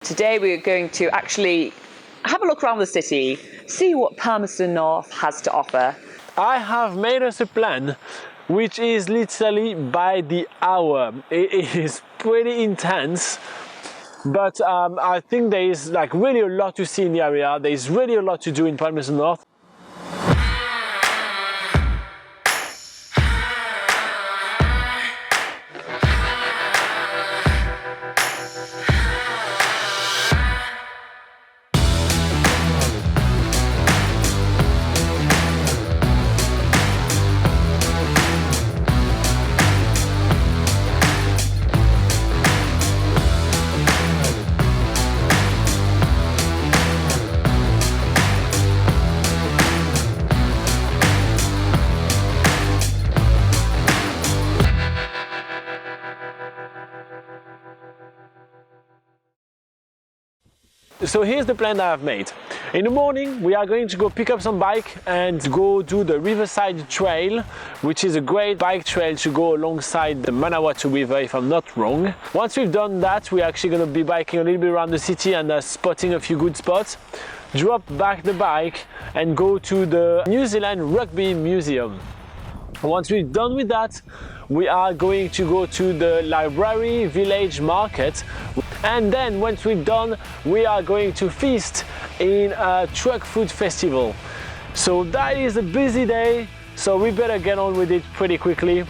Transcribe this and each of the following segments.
Today we're going to actually have a look around the city, see what Palmerston North has to offer. I have made us a plan which is literally by the hour. It is pretty intense, but I think there is like really a lot to see in the area. There is really a lot to do in Palmerston North. So here's the plan that I've made. In the morning we are going to go pick up some bike and go do the Riverside Trail, which is a great bike trail to go alongside the Manawatu River, if I'm not wrong. Once we've done that, we're actually going to be biking a little bit around the city and spotting a few good spots. Drop back the bike and go to the New Zealand Rugby Museum. Once we're done with that, we are going to go to the Library Village Market, and then once we're done, we are going to feast in a truck food festival. So that is a busy day, so we better get on with it pretty quickly.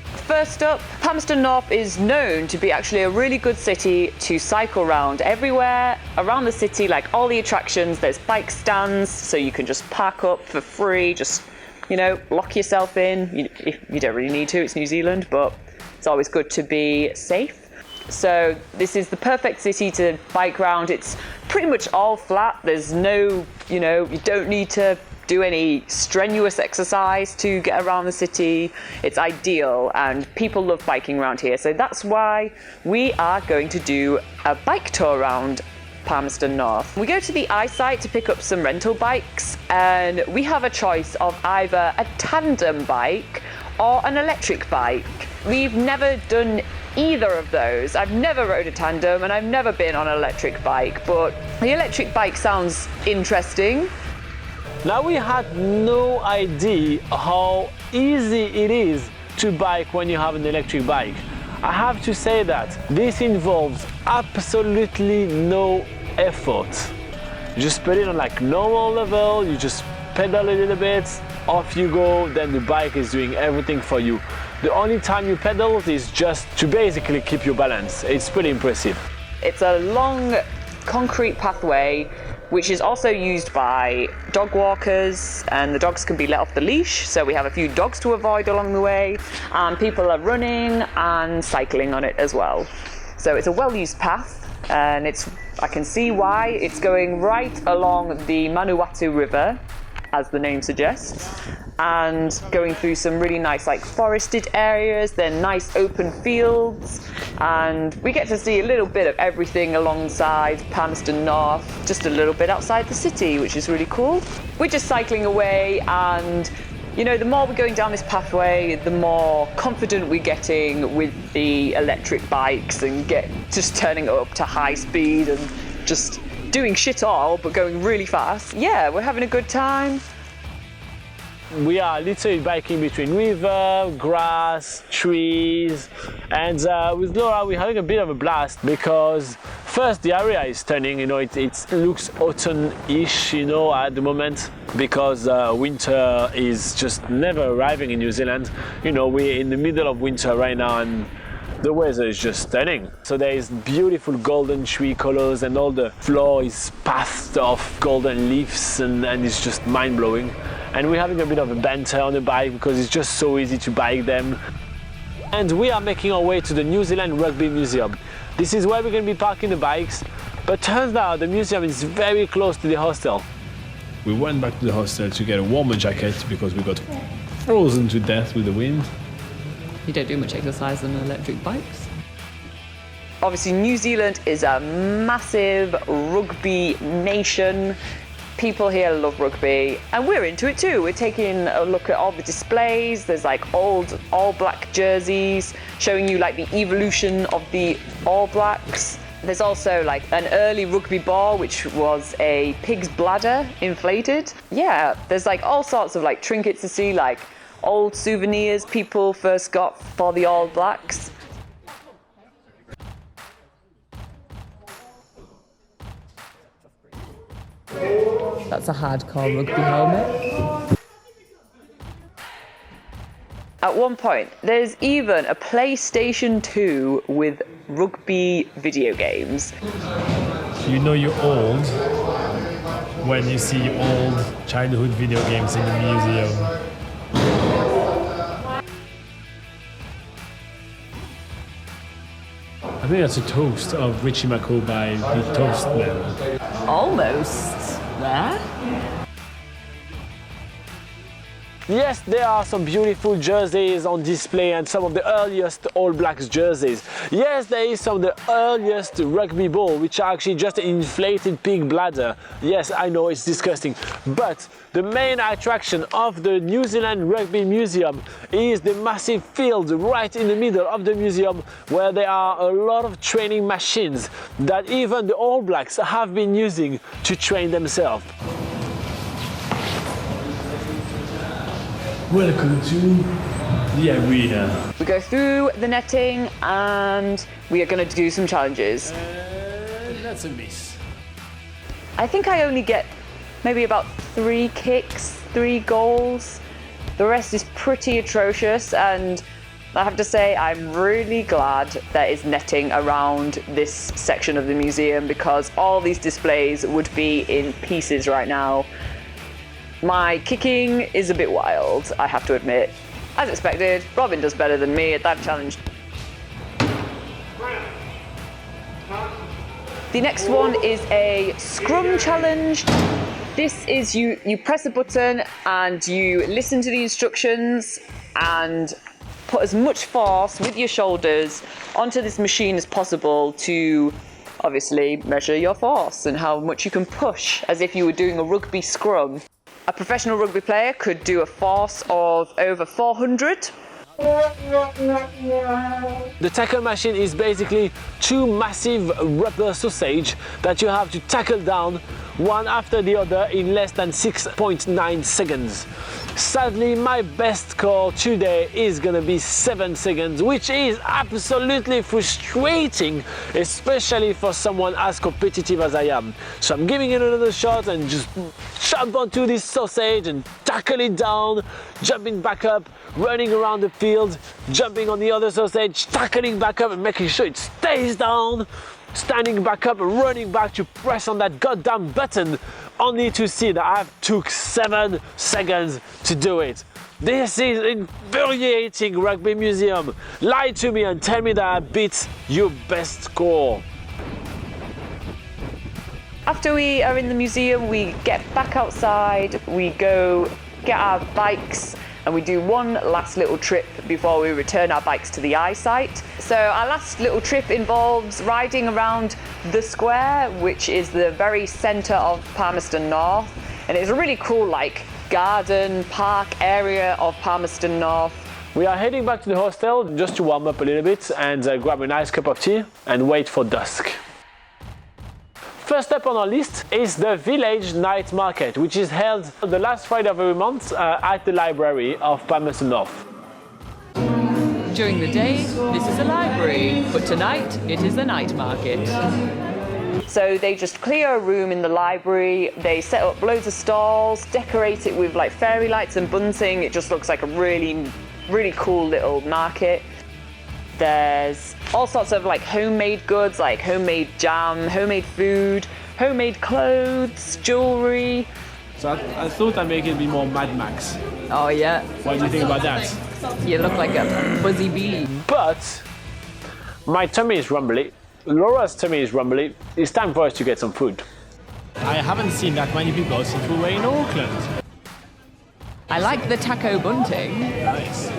First up, Palmerston North is known to be actually a really good city to cycle around. Everywhere around the city, like all the attractions, there's bike stands, so you can just park up for free, just lock yourself in. You don't really need to, it's New Zealand, but it's always good to be safe. So this is the perfect city to bike around. It's pretty much all flat. There's no, you don't need to do any strenuous exercise to get around the city. It's ideal and people love biking around here. So that's why we are going to do a bike tour around Palmerston North. We go to the eyesight to pick up some rental bikes, and we have a choice of either a tandem bike or an electric bike. We've never done either of those. I've never rode a tandem and I've never been on an electric bike, but the electric bike sounds interesting. Now, we had no idea how easy it is to bike when you have an electric bike. I have to say that this involves absolutely no effort. You just put it on like normal level, you just pedal a little bit, off you go, then the bike is doing everything for you. The only time you pedal is just to basically keep your balance. It's pretty impressive. It's a long concrete pathway which is also used by dog walkers, and the dogs can be let off the leash, so we have a few dogs to avoid along the way, and people are running and cycling on it as well. So it's a well-used path, and I can see why. It's going right along the Manawatu River, as the name suggests, and going through some really nice forested areas, then nice open fields, and we get to see a little bit of everything alongside Palmerston North, just a little bit outside the city, which is really cool. We're just cycling away, and the more we're going down this pathway, the more confident we're getting with the electric bikes and just turning it up to high speed and just doing shit all but going really fast. Yeah, we're having a good time. We are literally biking between river, grass, trees, and with Laura we're having a bit of a blast because first the area is stunning. It looks autumn-ish at the moment, because winter is just never arriving in New Zealand. We're in the middle of winter right now and the weather is just stunning. So there is beautiful golden tree colors and all the floor is pathed of golden leaves, and it's just mind-blowing. And we're having a bit of a banter on the bike because it's just so easy to bike them. And we are making our way to the New Zealand Rugby Museum. This is where we're going to be parking the bikes, but turns out the museum is very close to the hostel. We went back to the hostel to get a warmer jacket because we got frozen to death with the wind. You don't do much exercise on electric bikes. Obviously, New Zealand is a massive rugby nation. People here love rugby, and we're into it too. We're taking a look at all the displays. There's old All Black jerseys showing you the evolution of the All Blacks. There's also like an early rugby ball, which was a pig's bladder inflated. Yeah, there's like all sorts of like trinkets to see, like old souvenirs people first got for the All Blacks. That's a hardcore rugby helmet. At one point, there's even a PlayStation 2 with rugby video games. You know you're old when you see old childhood video games in the museum. I think that's a toast of Richie McCaw by the Toast Man. Almost there. Yes, there are some beautiful jerseys on display and some of the earliest All Blacks jerseys. Yes, there is some of the earliest rugby ball, which are actually just an inflated pig bladder. Yes, I know it's disgusting, but the main attraction of the New Zealand Rugby Museum is the massive field right in the middle of the museum, where there are a lot of training machines that even the All Blacks have been using to train themselves. Welcome to the arena. We go through the netting and we are going to do some challenges. That's a miss. I think I only get maybe about 3 kicks, 3 goals. The rest is pretty atrocious, and I have to say I'm really glad there is netting around this section of the museum, because all these displays would be in pieces right now. My kicking is a bit wild, I have to admit. As expected, Robin does better than me at that challenge. The next one is a scrum challenge. This is you press a button and you listen to the instructions and put as much force with your shoulders onto this machine as possible to obviously measure your force and how much you can push, as if you were doing a rugby scrum. A professional rugby player could do a force of over 400. The tackle machine is basically 2 massive rubber sausage that you have to tackle down one after the other in less than 6.9 seconds. Sadly, my best score today is gonna be 7 seconds, which is absolutely frustrating, especially for someone as competitive as I am. So I'm giving it another shot and just jump onto this sausage and tackle it down, jumping back up, running around the field, jumping on the other sausage, tackling back up and making sure it stays down, standing back up and running back to press on that goddamn button, only to see that I took 7 seconds to do it. This is infuriating, Rugby Museum. Lie to me and tell me that I beat your best score. After we are in the museum, we get back outside, we go get our bikes, and we do one last little trip before we return our bikes to the eyesight. So our last little trip involves riding around the square, which is the very centre of Palmerston North, and it's a really cool like garden park area of Palmerston North. We are heading back to the hostel just to warm up a little bit and grab a nice cup of tea and wait for dusk. First up on our list is the Village Night Market, which is held the last Friday of every month at the library of Palmerston North. During the day, this is a library, but tonight it is the night market. So they just clear a room in the library, they set up loads of stalls, decorate it with like fairy lights and bunting. It just looks like a really, really cool little market. There's all sorts of like homemade goods, like homemade jam, homemade food, homemade clothes, jewellery. So I thought I'd make it be more Mad Max. Oh yeah. What do you think about that? You look like a fuzzy bee. But my tummy is rumbly, Laura's tummy is rumbly. It's time for us to get some food. I haven't seen that many people since we were in Auckland. I like the taco bunting. Nice.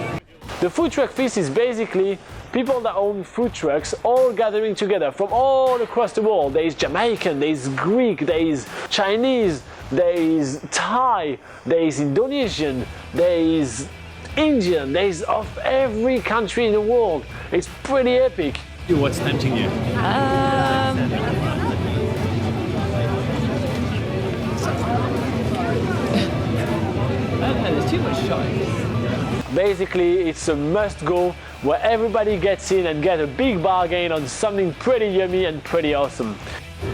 The food truck feast is basically people that own food trucks all gathering together from all across the world. There is Jamaican, there is Greek, there is Chinese, there is Thai, there is Indonesian, there is Indian, there is of every country in the world. It's pretty epic. What's tempting you? choice. Basically, it's a must-go where everybody gets in and get a big bargain on something pretty yummy and pretty awesome.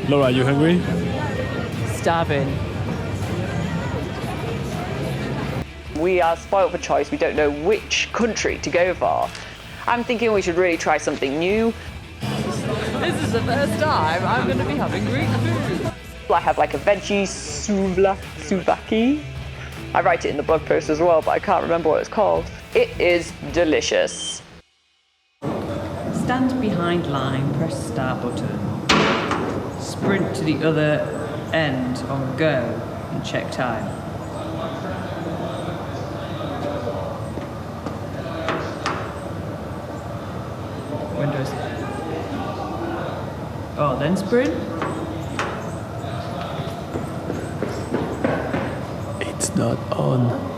Laura, you hungry? Starving. We are spoiled for choice. We don't know which country to go for. I'm thinking we should really try something new. This is the first time I'm going to be having Greek food. I have like a veggie souvlaki. I write it in the blog post as well, but I can't remember what it's called. It is delicious. Stand behind line, press start button. Sprint to the other end on go and check time. Windows. Oh, then sprint. It's not on.